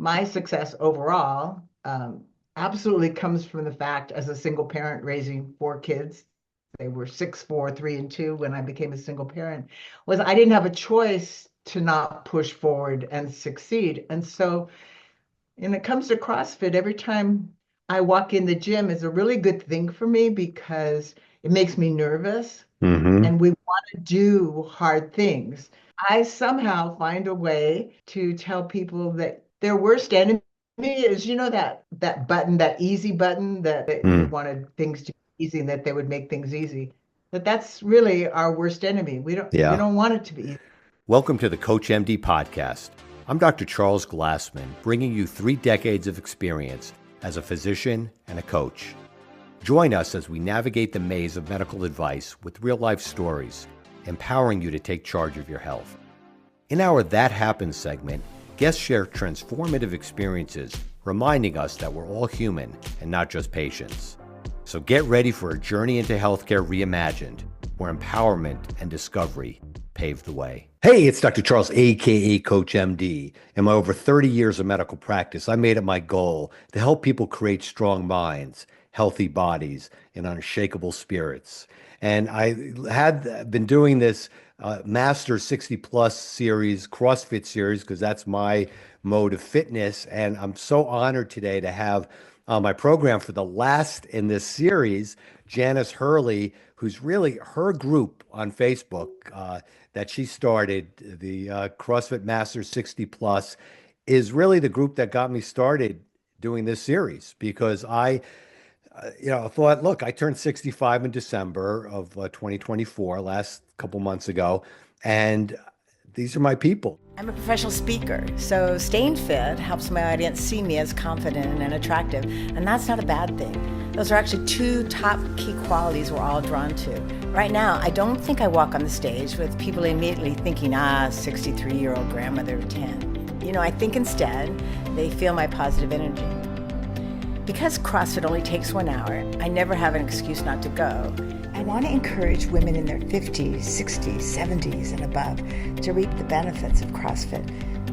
my success overall absolutely comes from the fact as a single parent raising four kids. They were 6, 4, 3, and 2 when I became a single parent, was I didn't have a choice to not push forward and succeed. And so when it comes to CrossFit, every time I walk in the gym is a really good thing for me because it makes me nervous Hmm. and we want to do hard things. I somehow find a way to tell people that their worst enemy is, that button, that easy button that we Mm. wanted things to be easy and that they would make things easy. But that's really our worst enemy. We Yeah. don't want it to be easy. Welcome to the CoachMD podcast. I'm Dr. Charles Glassman, bringing you 3 decades of experience as a physician and a coach. Join us as we navigate the maze of medical advice with real-life stories, empowering you to take charge of your health. In our That Happens segment, guests share transformative experiences, reminding us that we're all human and not just patients. So get ready for a journey into healthcare reimagined, where empowerment and discovery pave the way. Hey, it's Dr. Charles, aka Coach MD. In my over 30 years of medical practice, I made it my goal to help people create strong minds, healthy bodies, and unshakable spirits. And I had been doing this Master 60 Plus series, CrossFit series, because that's my mode of fitness. And I'm so honored today to have my program for the last in this series, Janice Hurley, who's really her group on Facebook that she started, the CrossFit Masters 60 Plus, is really the group that got me started doing this series because I thought, look, I turned 65 in December of 2024, last couple months ago, and these are my people. I'm a professional speaker, so staying fit helps my audience see me as confident and attractive, and that's not a bad thing. Those are actually 2 top key qualities we're all drawn to. Right now, I don't think I walk on the stage with people immediately thinking, 63-year-old grandmother of 10. I think instead, they feel my positive energy. Because CrossFit only takes 1 hour, I never have an excuse not to go. I want to encourage women in their 50s, 60s, 70s, and above to reap the benefits of CrossFit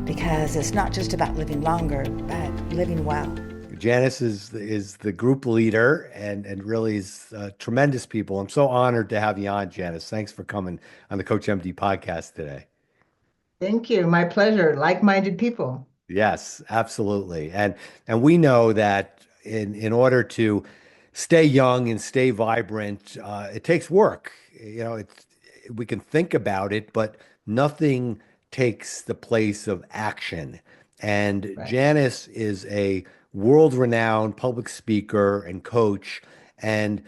because it's not just about living longer, but living well. Janice is the group leader and really is tremendous people. I'm so honored to have you on, Janice. Thanks for coming on the Coach MD podcast today. Thank you. My pleasure. Like-minded people. Yes, absolutely. And we know that in order to stay young and stay vibrant, it takes work. We can think about it, but nothing takes the place of action. And Right. Janice is a world-renowned public speaker and coach. And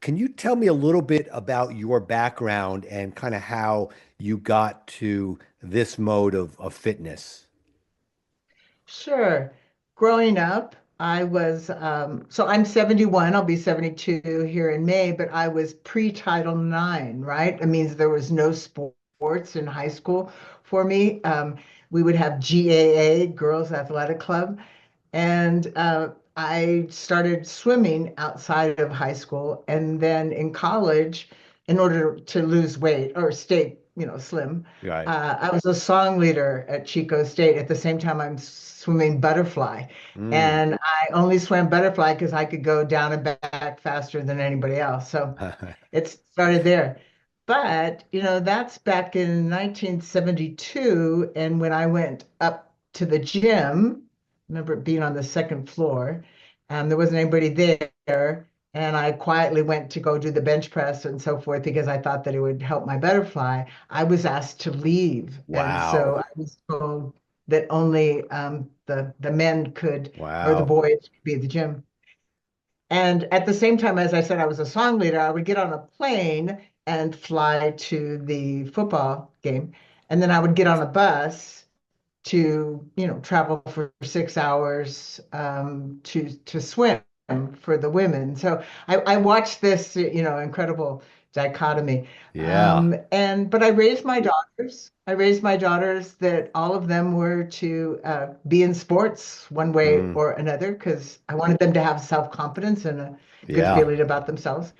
can you tell me a little bit about your background and kind of how you got to this mode of fitness? Sure. Growing up, so I'm 71, I'll be 72 here in May, but I was pre-Title IX, right? It means there was no sports in high school for me. We would have GAA, Girls Athletic Club, and I started swimming outside of high school. And then in college, in order to lose weight or stay, slim, Right. I was a song leader at Chico State. At the same time, I'm swimming butterfly. Mm. And I only swam butterfly because I could go down and back faster than anybody else. So it started there. But, that's back in 1972. And when I went up to the gym, remember it being on the second floor, there wasn't anybody there. And I quietly went to go do the bench press and so forth because I thought that it would help my butterfly. I was asked to leave. And so Wow. I was told that only the men could, or the Wow. boys could be at the gym. And at the same time, as I said, I was a song leader, I would get on a plane and fly to the football game. And then I would get on a bus to, travel for 6 hours to swim for the women. So I watched this, incredible dichotomy. Yeah. But I raised my daughters. I raised my daughters that all of them were to be in sports one way Mm. or another because I wanted them to have self-confidence and a good Yeah. feeling about themselves.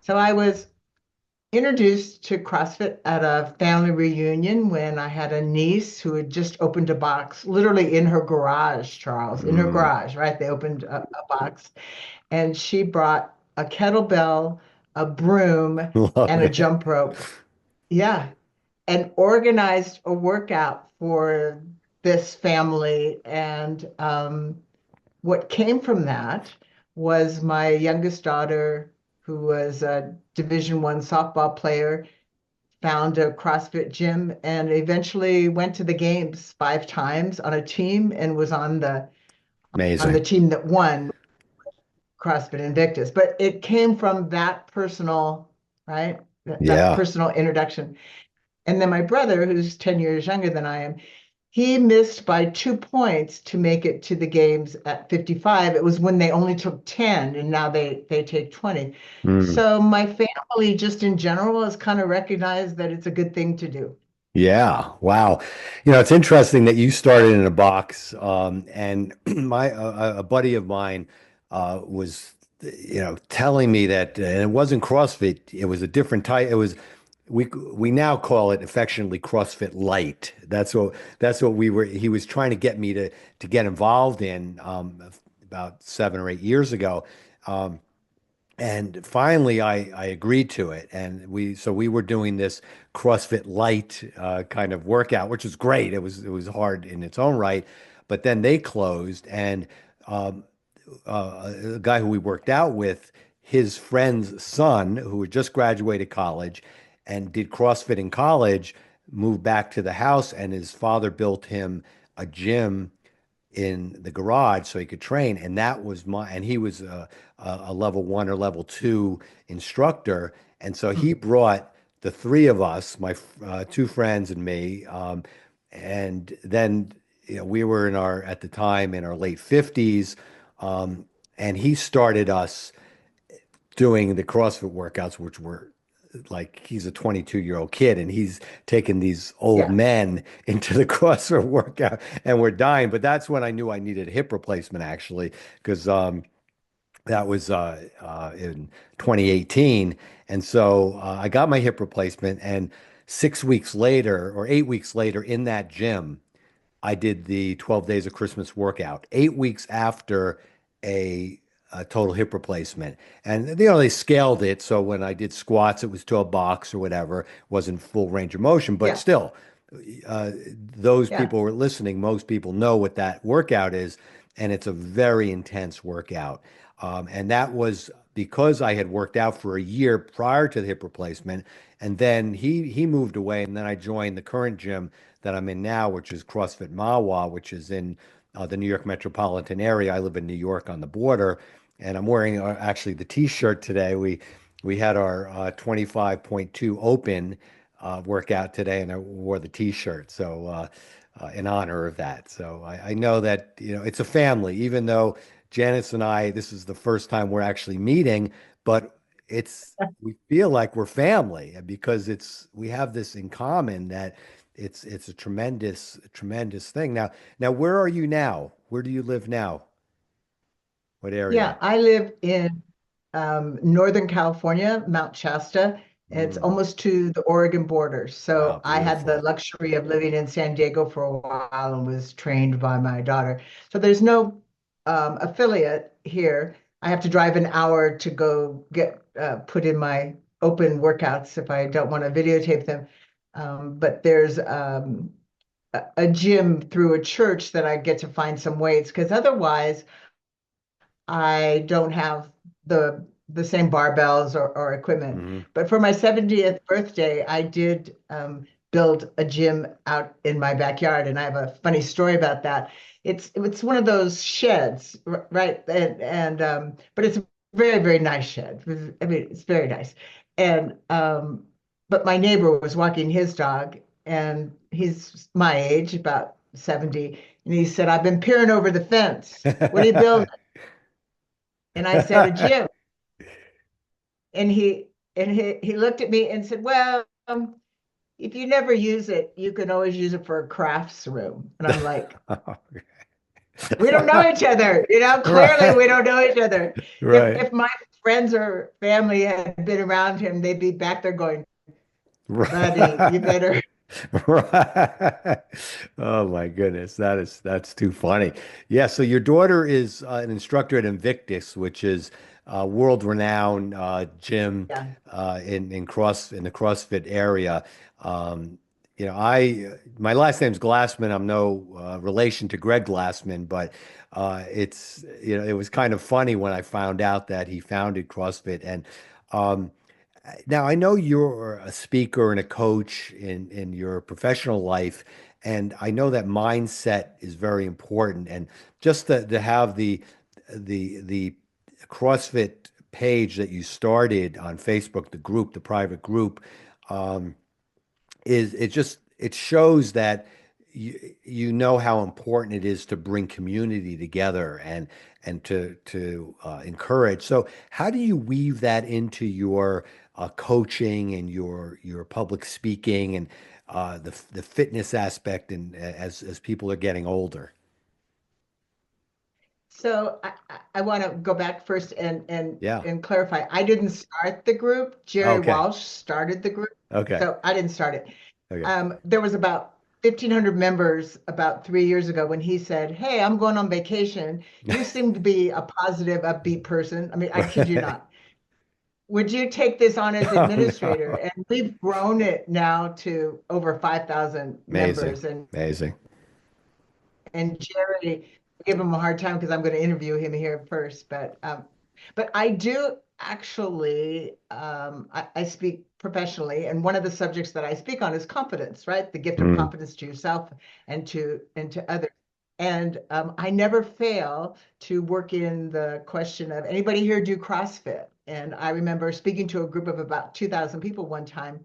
So I was introduced to CrossFit at a family reunion when I had a niece who had just opened a box, literally in her garage, Charles, in her Mm, garage, right? They opened a box, and she brought a kettlebell, a broom, love and a it. jump rope. Yeah, and organized a workout for this family. And what came from that was my youngest daughter, who was a Division I softball player, found a CrossFit gym and eventually went to the games 5 times on a team and was on the Amazing. team that won CrossFit Invictus. But it came from that personal, right? That Yeah. personal introduction. And then my brother, who's 10 years younger than I am, he missed by 2 points to make it to the games at 55. It was when they only took 10 and now they take 20. Mm. So my family, just in general, has kind of recognized that it's a good thing to do. Yeah. Wow. It's interesting that you started in a box. And a buddy of mine was, telling me that, and it wasn't CrossFit. It was a different type. It was we now call it affectionately CrossFit Light. That's what we were. He was trying to get me to get involved in about 7 or 8 years ago. Um, and finally, I agreed to it, and we were doing this CrossFit Light kind of workout, which was great. It was hard in its own right, but then they closed, and um, a guy who we worked out with, his friend's son, who had just graduated college and did CrossFit in college, moved back to the house, and his father built him a gym in the garage so he could train. And and he was a level 1 or level 2 instructor. And so he brought the three of us, my two friends and me. And then, we were at the time in our late 50s. And he started us doing the CrossFit workouts, which were like he's a 22-year-old kid and he's taking these old Yeah. men into the CrossFit workout and we're dying. But that's when I knew I needed a hip replacement actually, because that was in 2018. And so I got my hip replacement, and 6 weeks later or 8 weeks later in that gym, I did the 12 days of Christmas workout, 8 weeks after a total hip replacement. And they scaled it. So when I did squats, it was to a box or whatever, wasn't full range of motion, but Yeah. still, uh, those Yeah. people who are listening, most people know what that workout is. And it's a very intense workout. And that was because I had worked out for a year prior to the hip replacement. And then he moved away, and then I joined the current gym that I'm in now, which is CrossFit Mawa, which is in the New York metropolitan area. I live in New York on the border, and I'm wearing actually the T-shirt today. We had our 25.2 open workout today, and I wore the T-shirt. So in honor of that. So I know that it's a family, even though Janice and I, this is the first time we're actually meeting, but we feel like we're family because we have this in common that it's a tremendous thing. Now where are you now? Where do you live now? What area? Yeah, I live in Northern California, Mount Shasta. It's Mm, almost to the Oregon border. So wow, I had the beautiful. luxury of living in San Diego for a while and was trained by my daughter. So there's no affiliate here. I have to drive an hour to go get put in my open workouts if I don't want to videotape them. But there's a gym through a church that I get to find some weights because otherwise I don't have the same barbells or equipment. Hmm. But for my 70th birthday, I did build a gym out in my backyard, and I have a funny story about that. It's one of those sheds, right? And but it's a very nice shed. I mean, it's very nice. And but my neighbor was walking his dog, and he's my age, about 70, and he said, "I've been peering over the fence. What are you building?" And I said, "A gym." And he looked at me and said, "Well, if you never use it, you can always use it for a crafts room." And I'm like, "We don't know each other, clearly Right, we don't know each other. If right. if my friends or family had been around him, they'd be back there going, buddy, you Right. better. Right. Oh my goodness, that's too funny. Yeah, so your daughter is an instructor at Invictus, which is a world-renowned gym Yeah. in the CrossFit area. Um, I my last name's Glassman. I'm no relation to Greg Glassman, but it was kind of funny when I found out that he founded CrossFit. And um, now I know you're a speaker and a coach in your professional life, and I know that mindset is very important. And just to have the CrossFit page that you started on Facebook, the group, the private group, um, it shows that you know how important it is to bring community together and to encourage. So how do you weave that into your coaching and your public speaking and the fitness aspect and as people are getting older? So I want to go back first Yeah. and clarify. I didn't start the group. Jerry Okay. Walsh started the group. Okay. So I didn't start it. Okay. There was about 1,500 members about 3 years ago when he said, "Hey, I'm going on vacation. You seem to be a positive, upbeat person. I mean, I kid you Right. not. Would you take this on as Oh administrator?" no. And we've grown it now to over 5,000 Amazing. members. Amazing. And Jerry, I give him a hard time because I'm going to interview him here first. But I do actually, I speak professionally, and one of the subjects that I speak on is confidence, right? The gift of Mm, confidence to yourself and to others. And I never fail to work in the question of anybody here do CrossFit. And I remember speaking to a group of about 2,000 people one time,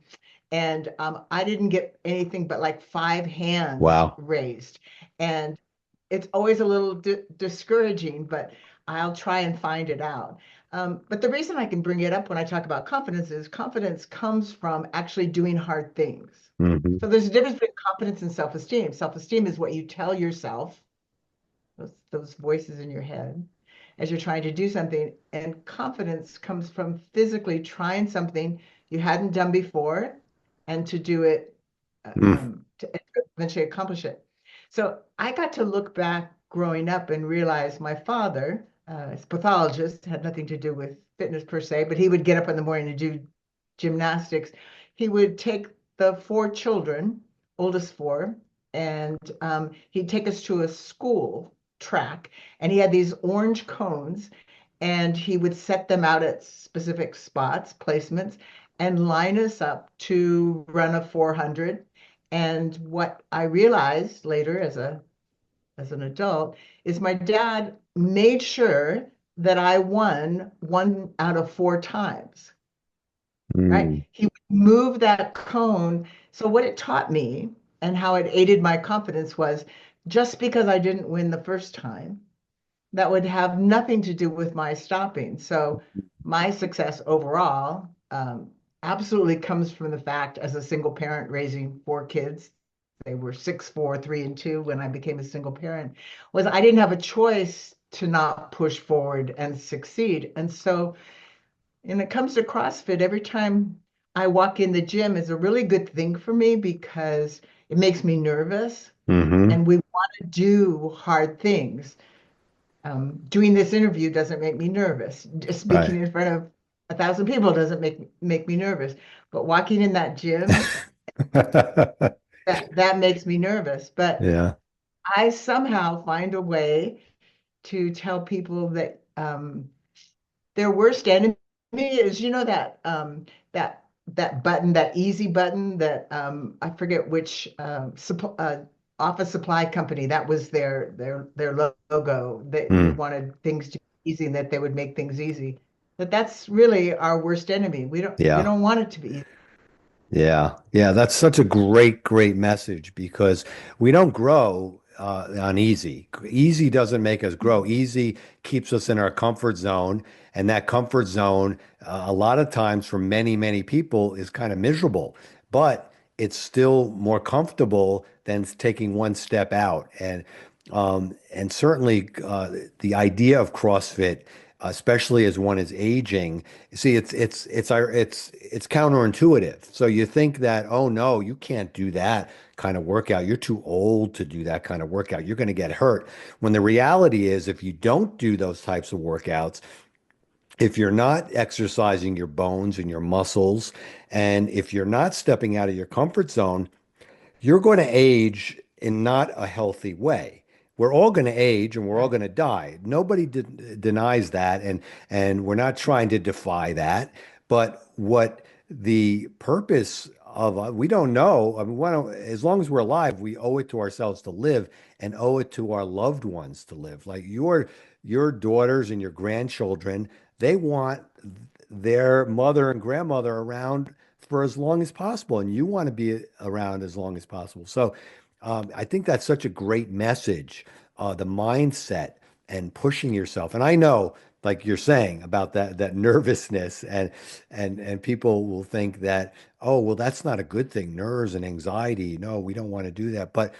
and I didn't get anything but like five hands wow. raised. And it's always a little discouraging, but I'll try and find it out. But the reason I can bring it up when I talk about confidence is confidence comes from actually doing hard things. Hmm. So there's a difference between confidence and self-esteem. Self-esteem is what you tell yourself, those voices in your head, as you're trying to do something. And confidence comes from physically trying something you hadn't done before and to do it Mm, to eventually accomplish it. So I got to look back growing up and realize my father, is a pathologist, had nothing to do with fitness per se, but he would get up in the morning to do gymnastics. He would take the four children, oldest four, and he'd take us to a school track, and he had these orange cones, and he would set them out at specific spots, placements, and line us up to run a 400. And what I realized later as an adult is my dad made sure that I won one out of four times, right? mm, He would move that cone. So what it taught me and how it aided my confidence was just because I didn't win the first time, that would have nothing to do with my stopping. So my success overall absolutely comes from the fact as a single parent raising four kids. They were 6, 4, 3, and 2 when I became a single parent, was I didn't have a choice to not push forward and succeed. And so when it comes to CrossFit, every time I walk in the gym is a really good thing for me because it makes me nervous hmm. and we want to do hard things. Doing this interview doesn't make me nervous. Just Right. speaking in front of 1,000 people doesn't make me nervous. But walking in that gym, that makes me nervous. But Yeah. I somehow find a way to tell people that their worst enemy is, that button, that easy button that I forget which office supply company that was their logo. They Mm, wanted things to be easy and that they would make things easy. But that's really our worst enemy. We yeah. don't want it to be easy. Yeah. Yeah. That's such a great message because we don't grow on easy. Easy doesn't make us grow. Easy keeps us in our comfort zone. And that comfort zone, a lot of times for many people, is kind of miserable, but it's still more comfortable than taking one step out. And certainly the idea of CrossFit. especially as one is aging. See, it's counterintuitive. So you think that, oh no, you can't do that kind of workout. You're too old to do that kind of workout. You're going to get hurt. When the reality is, if you don't do those types of workouts, if you're not exercising your bones and your muscles, and if you're not stepping out of your comfort zone, you're going to age in not a healthy way. We're all going to age and we're all Right. going to die. Nobody denies that, and we're not trying to defy that. But what the purpose of we don't know. I mean, as long as we're alive, we owe it to ourselves to live and owe it to our loved ones to live. Like your daughters and your grandchildren, they want their mother and grandmother around for as long as possible, and you want to be around as long as possible. So I think that's such a great message, the mindset and pushing yourself. And I know, like you're saying about that nervousness, and people will think that, oh, well, that's not a good thing, nerves and anxiety. No, we don't want to do that. But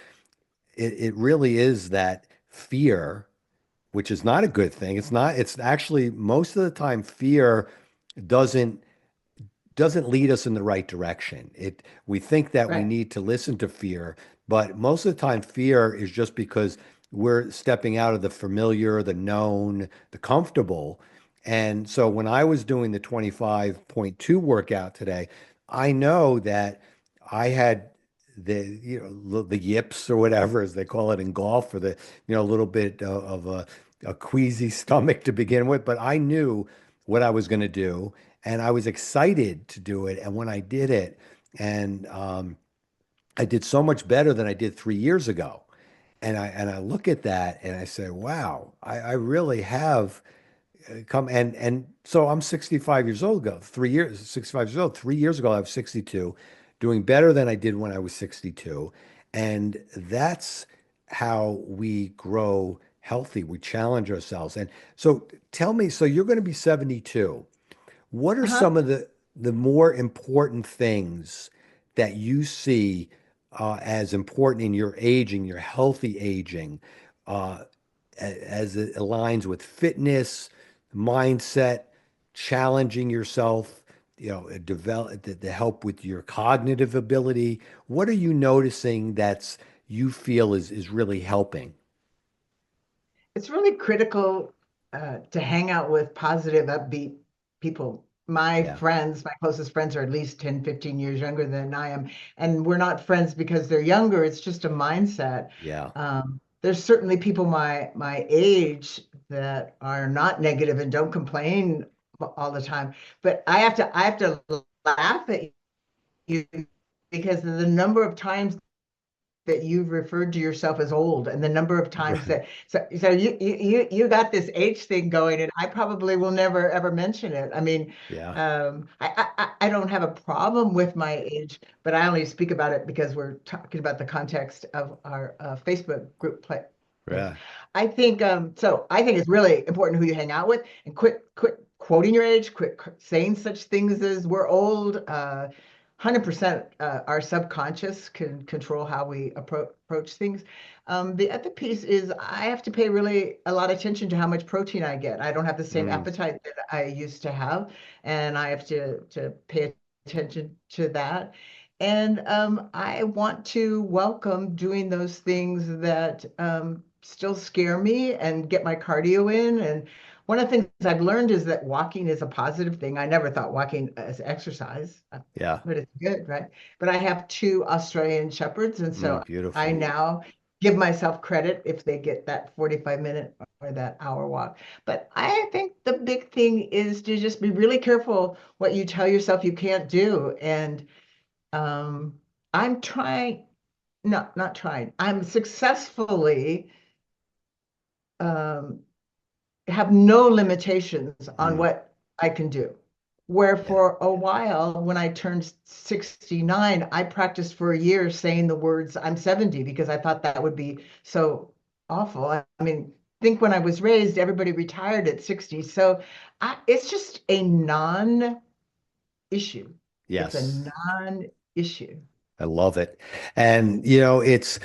it really is that fear, which is not a good thing. It's not, it's actually most of the time fear doesn't doesn't lead us in the right direction. We think that we Right. need to listen to fear, but most of the time fear is just because we're stepping out of the familiar, the known, the comfortable. And so when I was doing the 25.2 workout today, I know that I had the yips or whatever as they call it in golf, or the a little bit of a queasy stomach to begin with, but I knew what I was going to do, and I was excited to do it. And when I did it, and I did so much better than I did 3 years ago. And I look at that and I say, wow, I really have come. And so I'm 65 years old ago, 3 years, 65 years old. 3 years ago, I was 62, doing better than I did when I was 62. And that's how we grow healthy. We challenge ourselves. And so tell me, so you're going to be 72. What are Uh-huh. some of the more important things that you see as important in your aging, your healthy aging, uh, as it aligns with fitness, mindset, challenging yourself, develop to help with your cognitive ability? What are you noticing that's you feel is really helping? It's really critical to hang out with positive, upbeat people. My Yeah, friends, my closest friends are at least 10, 15 years younger than I am. And we're not friends because they're younger. It's just a mindset. yeah. There's certainly people my age that are not negative and don't complain all the time. But I have to laugh at you because of the number of times that you've referred to yourself as old and the number of times Right. that so you got this age thing going, and I probably will never ever mention it. I mean, Yeah, I don't have a problem with my age, but I only speak about it because we're talking about the context of our Facebook group play. yeah. I think so. I think it's really important who you hang out with, and quit quoting your age, quit saying such things as we're old. 100% our subconscious can control how we approach things. The other piece is I have to pay really a lot of attention to how much protein I get. I don't have the same Mm, appetite that I used to have, and I have to pay attention to that. And I want to welcome doing those things that still scare me and get my cardio in. And one of the things I've learned is that walking is a positive thing. I never thought walking as exercise, yeah. but it's good, right? But I have two Australian shepherds, and Mm, so I beautiful. now give myself credit if they get that 45-minute or that hour walk. But I think the big thing is to just be really careful what you tell yourself you can't do. And um, I'm trying, no, not trying, I'm successfully um, have no limitations on Mm, what I can do. Where yeah. for a while, when I turned 69, I practiced for a year saying the words I'm 70 because I thought that would be so awful. I mean, think when I was raised, everybody retired at 60. So it's just a non-issue. It's a Yes. non-issue. I love it. And it's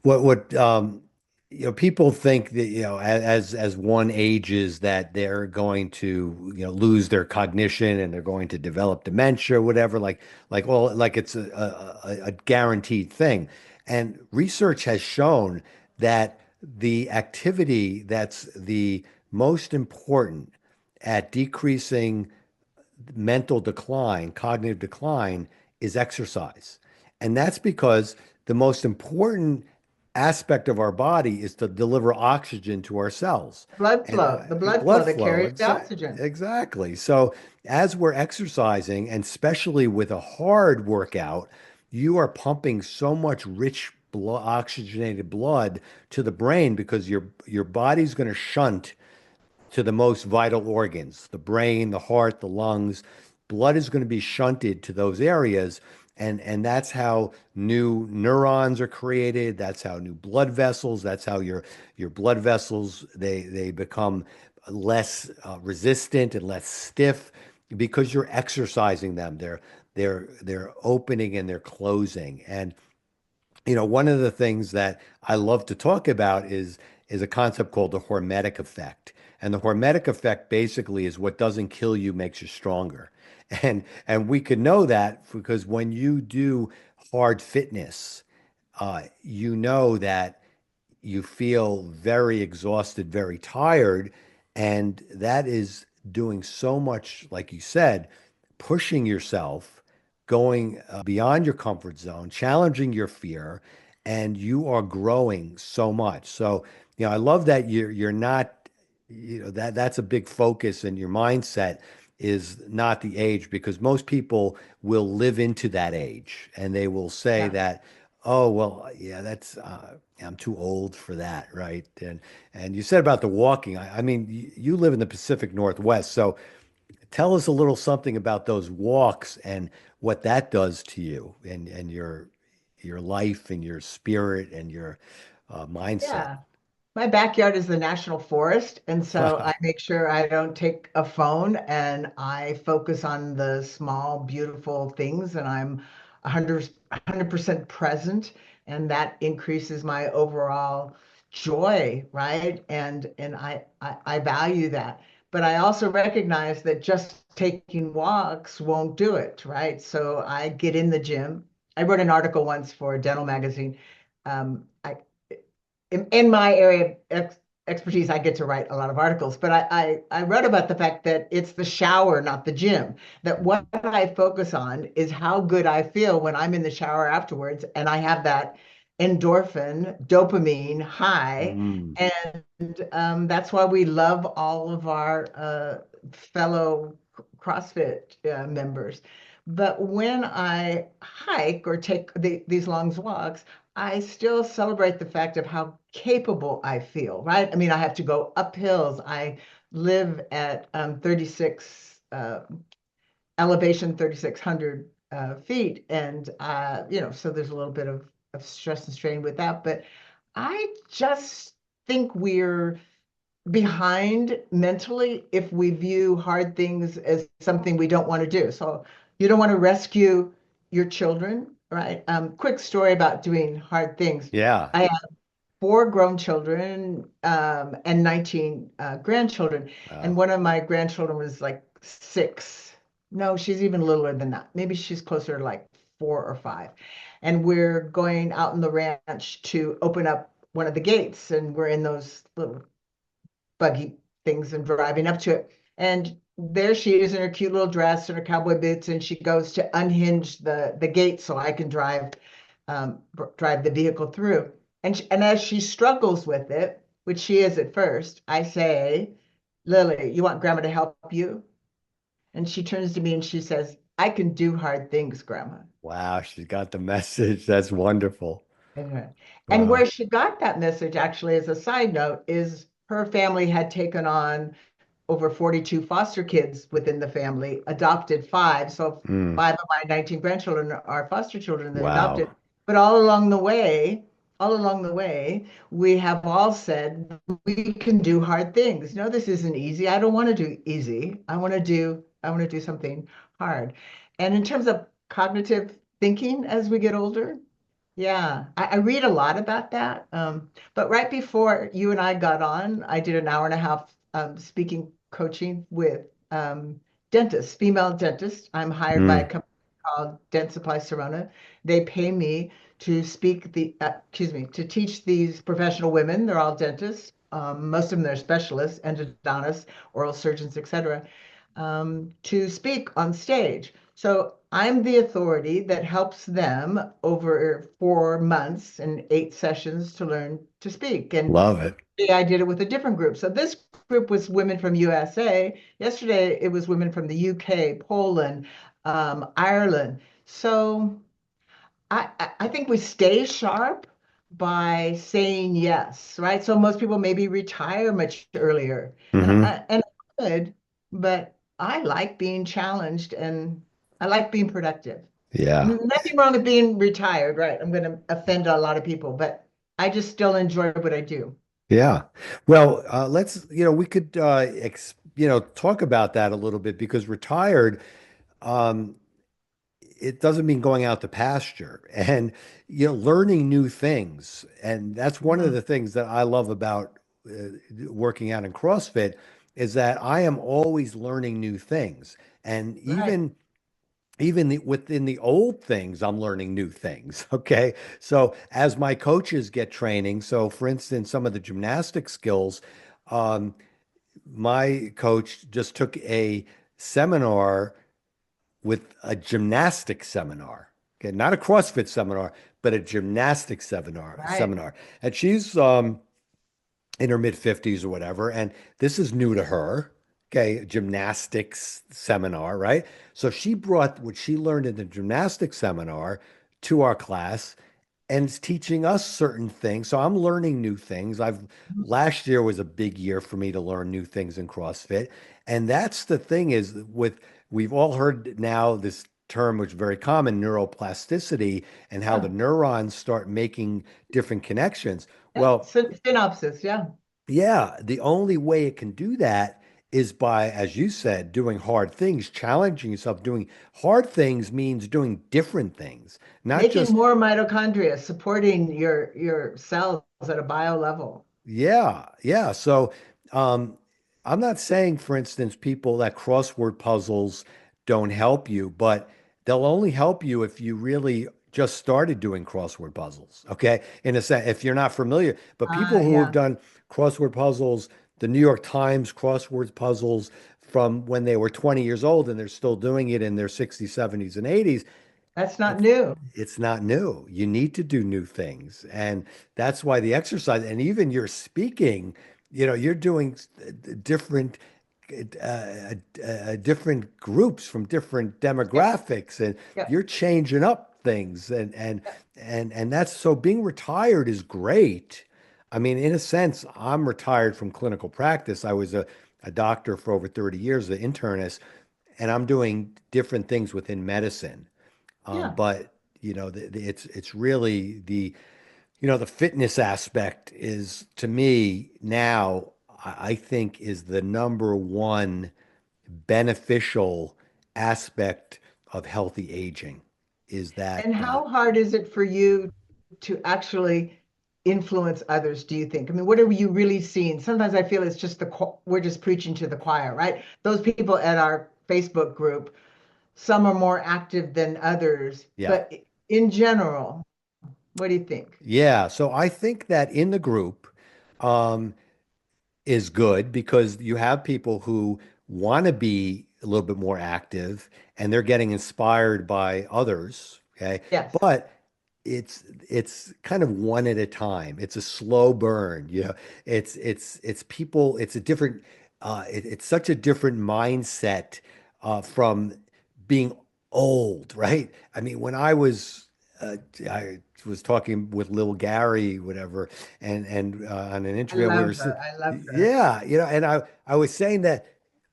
what people think that, as one ages that they're going to, lose their cognition and they're going to develop dementia or whatever, well, like it's a guaranteed thing. And research has shown that the activity that's the most important at decreasing mental decline, cognitive decline, is exercise. And that's because the most important aspect of our body is to deliver oxygen to our cells and The the blood blood flow that flow. carries the oxygen. Exactly. So, as we're exercising, and especially with a hard workout, you are pumping so much rich blood, oxygenated blood to the brain because your body's going to shunt to the most vital organs, the brain, the heart, the lungs. Blood is going to be shunted to those areas. And that's how new neurons are created. That's how new blood vessels, that's how your blood vessels, they become less resistant and less stiff because you're exercising them. They're opening and they're closing. And one of the things that I love to talk about is a concept called the hormetic effect. And the hormetic effect basically is what doesn't kill you makes you stronger. And we can know that because when you do hard fitness, you know that you feel very exhausted, very tired, and that is doing so much, like you said, pushing yourself, going beyond your comfort zone, challenging your fear, and you are growing so much. So, I love that you're not, that's a big focus in your mindset is not the age because most people will live into that age and they will say Yeah. that, oh, well, yeah, that's I'm too old for that, right? And you said about the walking. I mean, you live in the Pacific Northwest, so tell us a little something about those walks and what that does to you and your life and your spirit and your mindset. Yeah. My backyard is the national forest, and so I make sure I don't take a phone and I focus on the small, beautiful things, and I'm 100% present, and that increases my overall joy, right? And I value that. But I also recognize that just taking walks won't do it, right? So I get in the gym. I wrote an article once for a dental magazine. I in my area of expertise, I get to write a lot of articles, but I wrote about the fact that it's the shower, not the gym. That what I focus on is how good I feel when I'm in the shower afterwards, and I have that endorphin, dopamine high, Mm. and that's why we love all of our fellow CrossFit members. But when I hike or take these long walks, I still celebrate the fact of how capable I feel, right? I mean, I have to go up hills. I live at 36 elevation, 3,600 feet. And, so there's a little bit of stress and strain with that. But I just think we're behind mentally if we view hard things as something we don't want to do. So you don't want to rescue your children, right? Quick story about doing hard things. Yeah. I have four grown children and 19 grandchildren. And Wow. one of my grandchildren was like 6. No, she's even littler than that. Maybe she's closer to like 4 or 5. And we're going out in the ranch to open up one of the gates. And we're in those little buggy things and driving up to it. And there she is in her cute little dress and her cowboy boots, and she goes to unhinge the gate so I can drive the vehicle through. And as she struggles with it, which she is at first, I say, Lily, you want Grandma to help you? And she turns to me and she says, I can do hard things, Grandma. Wow, she's got the message. That's wonderful. Anyway, and Wow. where she got that message, actually, as a side note, is her family had taken on over 42 foster kids within the family, adopted 5. So Mm. 5 of my 19 grandchildren are foster children that adopted. Wow. But all along the way, we have all said we can do hard things. No, this isn't easy. I don't want to do easy. I want to do something hard. And in terms of cognitive thinking as we get older, Yeah, I read a lot about that. But right before you and I got on, I did an hour and a half speaking coaching with dentists, female dentists. I'm hired by a Mm, company called Dentsply Sirona. They pay me to to teach these professional women. They're all dentists. Most of them they're specialists, endodontists, oral surgeons, etc. To speak on stage. So I'm the authority that helps them over 4 months and 8 sessions to learn to speak. And love it. I did it with a different group. So this group was women from USA. Yesterday it was women from the UK, Poland, Ireland. So I think we stay sharp by saying yes, right? So most people maybe retire much earlier, Hmm. and I could, but I like being challenged and I like being productive. Yeah. Nothing wrong with being retired, right? I'm going to offend a lot of people, but I just still enjoy what I do. Yeah. Well, we could, talk about that a little bit because retired, um, it doesn't mean going out to pasture and, learning new things. And that's one of Mhm. the things that I love about working out in CrossFit is that I am always learning new things. And Right. within the old things, I'm learning new things. Okay. So as my coaches get training, so for instance, some of the gymnastic skills, um, my coach just took a seminar with a gymnastic seminar. Okay, not a CrossFit seminar, but a gymnastic seminar. Right. Seminar, and she's in her mid 50s or whatever, and this is new to her. Okay, gymnastics seminar, right? So she brought what she learned in the gymnastics seminar to our class and is teaching us certain things. So I'm learning new things. I've Last year was a big year for me to learn new things in CrossFit. And that's the thing is with we've all heard now this term, which is very common, neuroplasticity, and how the Yeah. neurons start making different connections. Yeah. Well, Synopsis. Yeah. yeah, the only way it can do that is by, as you said, doing hard things, challenging yourself. Doing hard things means doing different things, not Making just, more mitochondria, supporting your cells at a bio level. yeah, yeah. So, um, I'm not saying, for instance, people that crossword puzzles don't help you, but they'll only help you if you really just started doing crossword puzzles. Okay. In a sense, if you're not familiar, but people who have Yeah. done crossword puzzles, the New York Times crossword puzzles from when they were 20 years old and they're still doing it in their 60s, 70s, and 80s, That's not it's new. it's not new. You need to do new things. And that's why the exercise and even your speaking, you're doing different different groups from different Yep. demographics and Yep. you're changing up things and that's so being retired is great. I mean, in a sense, I'm retired from clinical practice. I was a doctor for over 30 years, an internist, and I'm doing different things within medicine. Yeah. But it's really the fitness aspect is to me now I think is the number one beneficial aspect of healthy aging is that And how hard is it for you to actually influence others, do you think? I mean, what are you really seeing? Sometimes I feel it's just we're just preaching to the choir, right? Those people at our Facebook group, some are more active than others, yeah. but in general, what do you think? Yeah, so I think that in the group, um, is good because you have people who want to be a little bit more active and they're getting inspired by others. Okay. Yes. But it's kind of one at a time. It's a slow burn. It's people, it's a different it's such a different mindset from being old, right? I mean, when uh, I was talking with Lil Gary, whatever, and on an I interview we were love her. I love her. yeah, and I was saying that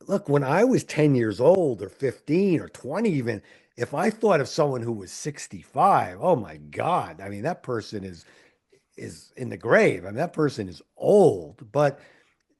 look, when I was 10 years old or 15 or 20 even, if I thought of someone who was 65, oh my God, I mean that person is in the grave. I mean that person is old, but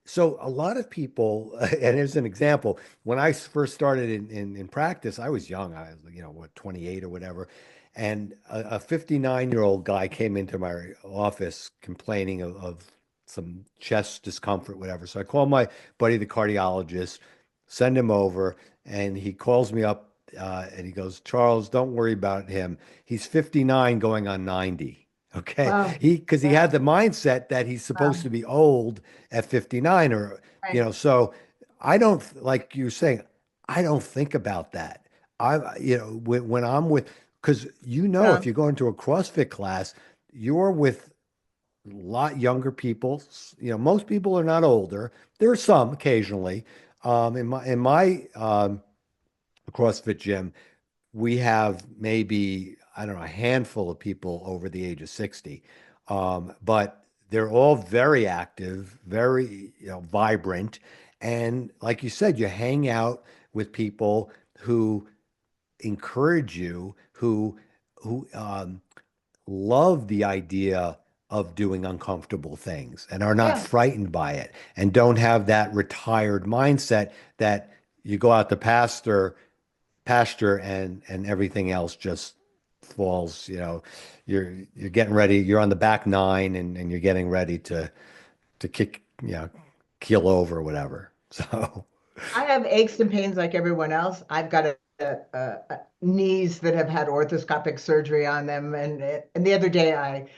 So a lot of people, and as an example, when I first started in practice, I was young. I was, what, 28 or whatever. And a 59-year-old guy came into my office complaining of some chest discomfort, whatever. So I called my buddy, the cardiologist, send him over, and he calls me up and he goes, Charles, don't worry about him. He's 59 going on 90. Okay. Wow. Because he had Wow. the mindset that he's supposed Wow. to be old at 59 or, Right. so I don't, like you're saying, I don't think about that. When I'm with, because Yeah. if you go into a CrossFit class, you're with a lot younger people. Most people are not older. There are some occasionally. In my CrossFit gym, we have maybe, I don't know, a handful of people over the age of 60. But they're all very active, very, vibrant. And like you said, you hang out with people who encourage you, who love the idea of doing uncomfortable things and are not Yeah. frightened by it and don't have that retired mindset that you go out to pasture and everything else just falls, you're getting ready, you're on the back nine and you're getting ready to kick, keel over or whatever. So I have aches and pains like everyone else. I've got knees that have had orthoscopic surgery on them, and the other day I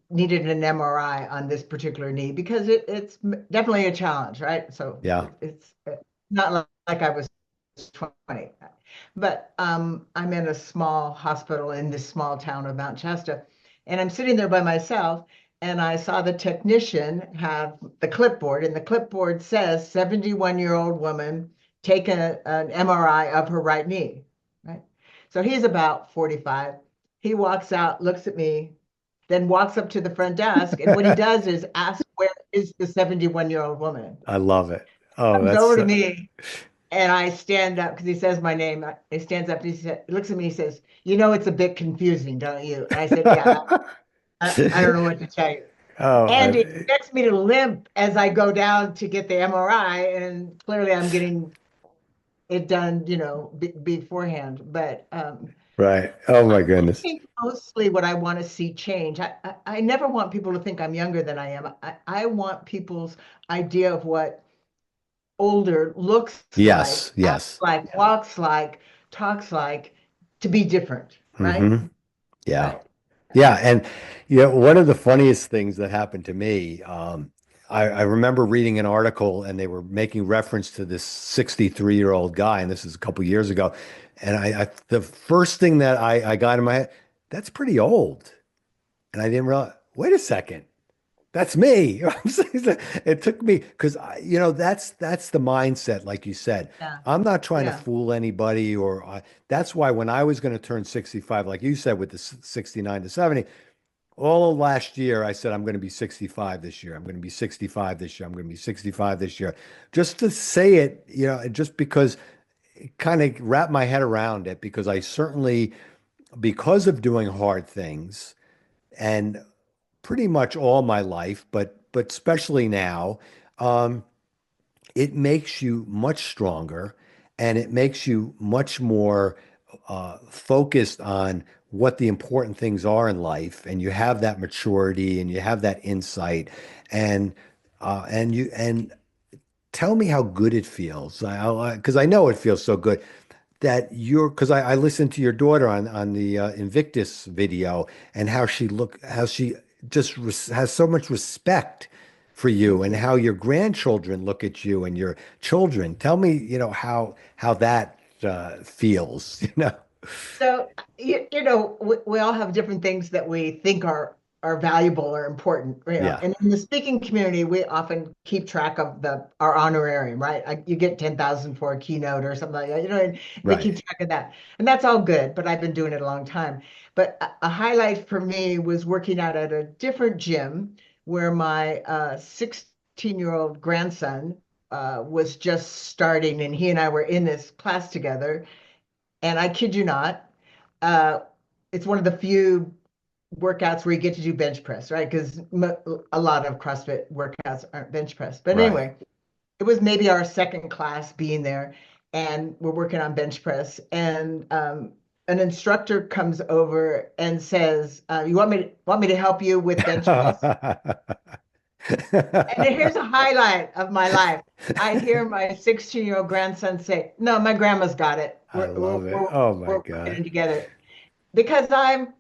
needed an MRI on this particular knee because it's definitely a challenge, right? So yeah. it's not like I was 20, but I'm in a small hospital in this small town of Mount Shasta, and I'm sitting there by myself. And I saw the technician have the clipboard, and the clipboard says 71-year-old woman take an MRI of her right knee, right? So he's about 45. He walks out, looks at me, then walks up to the front desk. And what he does is ask, where is the 71-year-old woman? I love it. Oh, Comes that's over to me, and I stand up because he says my name. He stands up, he looks at me, he says, it's a bit confusing, don't you? And I said, yeah, I don't know what to tell you. oh, And it expects me to limp as I go down to get the MRI, and clearly I'm getting it done, beforehand. But right. Oh my I goodness. think mostly what I want to see change. I never want people to think I'm younger than I am. I want people's idea of what older looks like, Yes, acts yes. like, walks like, talks like, to be different, right? Hmm. Yeah. Right. Yeah, and one of the funniest things that happened to me, I remember reading an article and they were making reference to this 63-year-old guy, and this is a couple years ago. And the first thing that I got in my head, that's pretty old. And I didn't realize, wait a second, that's me. It took me because that's the mindset, like you said. Yeah. I'm not trying to Yeah. fool anybody, that's why when I was going to turn 65, like you said, with the 69 to 70, all of last year, I said, I'm going to be 65 this year. I'm going to be 65 this year. I'm going to be 65 this year. Just to say it, just because kind of wrap my head around it, because I certainly, because of doing hard things and pretty much all my life, but especially now, um, it makes you much stronger and it makes you much more focused on what the important things are in life, and you have that maturity and you have that insight, and and tell me how good it feels. Because I know it feels so good that because I listened to your daughter on the Invictus video and how she just has so much respect for you and how your grandchildren look at you and your children. Tell me, how that feels, So, we all have different things that we think are valuable or important, Yeah, And in the speaking community, we often keep track of our honorarium, right? You get 10,000 for a keynote or something like that, and they right. keep track of that. And that's all good, but I've been doing it a long time. But a highlight for me was working out at a different gym where my 16-year-old grandson was just starting, and he and I were in this class together. And I kid you not, uh, it's one of the few workouts where you get to do bench press, right? Because a lot of CrossFit workouts aren't bench press. But Right. anyway, it was maybe our second class being there, and we're working on bench press, and an instructor comes over and says, "You want me to help you with bench press?" And here's a highlight of my life. I hear my 16-year-old grandson say, "No, my grandma's got it. I love it. Oh my We're God. working together," because I'm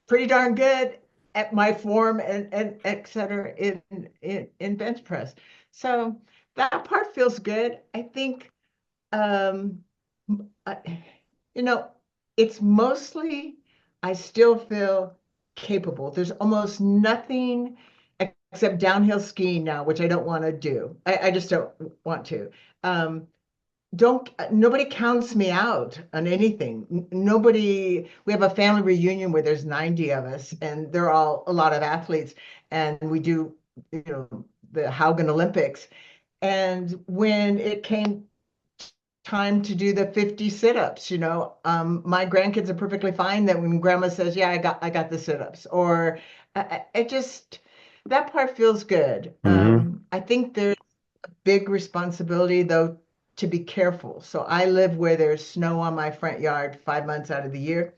pretty darn good at my form and et cetera in bench press. So that part feels good. I think, um, I, you know, it's mostly, I still feel capable. There's almost nothing except downhill skiing now, which I don't want to do. I just don't want to. Um, don't Nobody counts me out on anything. Nobody, we have a family reunion where there's 90 of us, and they're all a lot of athletes, and we do, the Haugen Olympics. And when it came time to do the 50 sit-ups, my grandkids are perfectly fine that when grandma says, "Yeah, I got the sit-ups," or I just, that part feels good. Hmm. I think there's big responsibility though to be careful. So I live where there's snow on my front yard 5 months out of the year.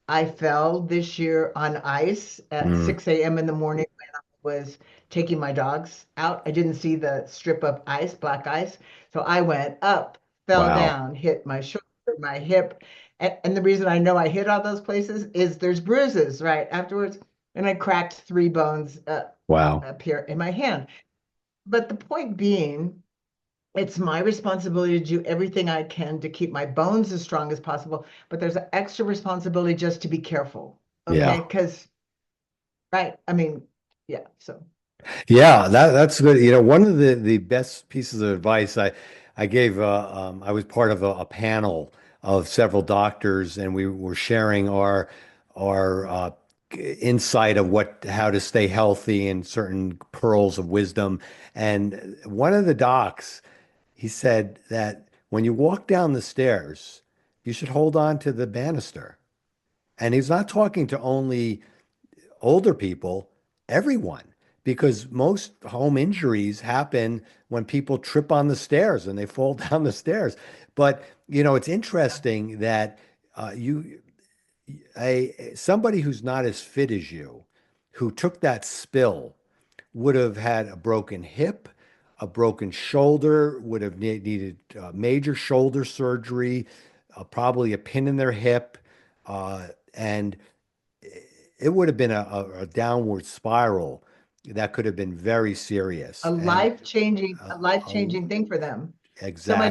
I fell this year on ice at Mm. 6 a.m. in the morning when I was taking my dogs out. I didn't see the strip of ice, black ice. So I went up, fell Wow. down, hit my shoulder, my hip. And the reason I know I hit all those places is there's bruises right afterwards. And I cracked 3 bones Wow. up here in my hand. But the point being, it's my responsibility to do everything I can to keep my bones as strong as possible, but there's an extra responsibility just to be careful. Okay. Yeah. Because, right. I mean, yeah. So, Yeah, that's good. One of the best pieces of advice I gave, I was part of a panel of several doctors, and we were sharing our insight of how to stay healthy and certain pearls of wisdom. And one of the docs, he said that when you walk down the stairs, you should hold on to the banister. And he's not talking to only older people, everyone, because most home injuries happen when people trip on the stairs and they fall down the stairs. But it's interesting that you somebody who's not as fit as you, who took that spill, would have had a broken hip, a broken shoulder, would have needed major shoulder surgery, probably a pin in their hip, and it would have been a downward spiral that could have been very serious. And a life-changing thing for them. So exactly.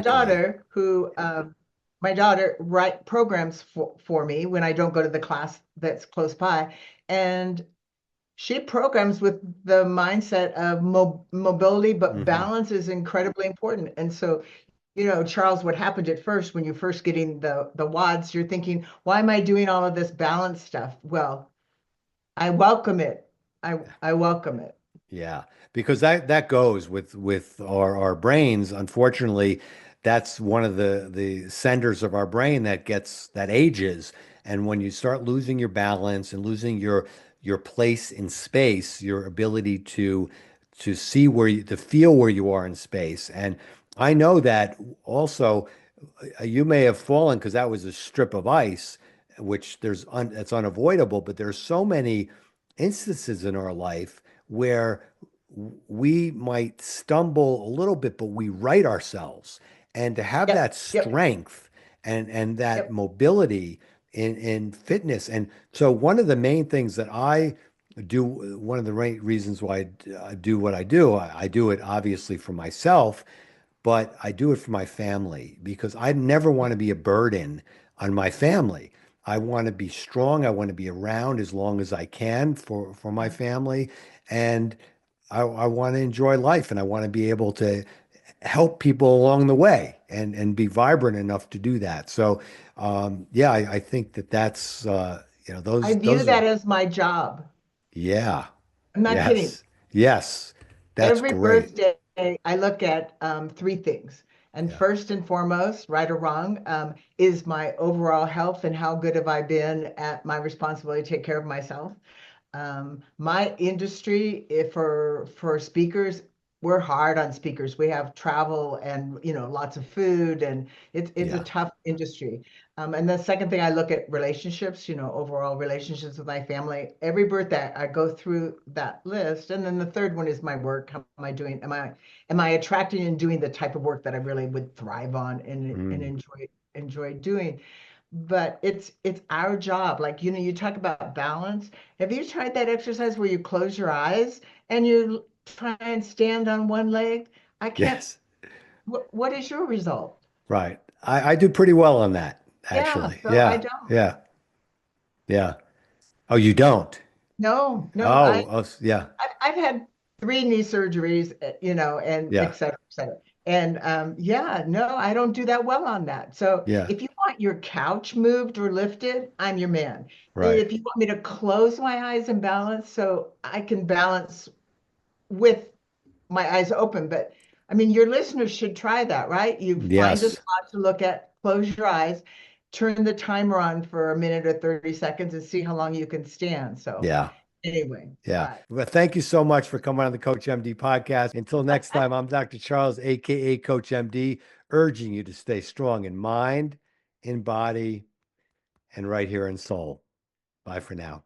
my daughter write programs for me when I don't go to the class that's close by. And she programs with the mindset of mobility, but Hmm. balance is incredibly important. And so, Charles, what happened at first when you're first getting the WODs, you're thinking, why am I doing all of this balance stuff? Well, I welcome it. I welcome it. Yeah, because that goes with our brains. Unfortunately, that's one of the centers of our brain that ages. And when you start losing your balance and losing your place in space, your ability to see to feel where you are in space. And I know that also you may have fallen because that was a strip of ice, which it's unavoidable, but there's so many instances in our life where we might stumble a little bit, but we right ourselves. And to have that Yep, yep, strength and that yep. mobility in fitness. And so one of the main things that I do, one of the reasons why I do what I do it obviously for myself, but I do it for my family because I never want to be a burden on my family. I want to be strong. I want to be around as long as I can for my family. And I want to enjoy life and I want to be able to help people along the way and be vibrant enough to do that. So, yeah, I think that's, I view those that are, as my job. yeah, I'm not kidding. yes, yes, that's Every great. birthday, I look at three things. And Yeah. first and foremost, right or wrong, is my overall health and how good have I been at my responsibility to take care of myself. My industry, if for speakers, we're hard on speakers. We have travel and lots of food, and it's a Yeah. tough industry. And the second thing, I look at relationships, overall relationships with my family. Every birthday, I go through that list, and then the third one is my work. How am I doing? Am I attracting and doing the type of work that I really would thrive on and Mm. enjoy doing? But it's our job. Like, you talk about balance. Have you tried that exercise where you close your eyes and you try and stand on one leg? I can't. Yes. What is your result? Right. I do pretty well on that, Yeah, actually. so I Yeah. don't. Yeah. Yeah. Oh, you don't? No, no, Yeah. I've had three knee surgeries, and Yeah. et cetera, et cetera. And yeah, no, I don't do that well on that. So Yeah. if you want your couch moved or lifted, I'm your man. Right. If you want me to close my eyes and balance so I can balance with my eyes open, but I mean, your listeners should try that, right? You find a Yes. spot to look at, close your eyes, turn the timer on for a minute or 30 seconds and see how long you can stand. So Yeah. anyway, Yeah. Well, thank you so much for coming on the Coach MD podcast. Until next time, I'm Dr. Charles, aka Coach MD, urging you to stay strong in mind, in body, and right here in soul. Bye for now.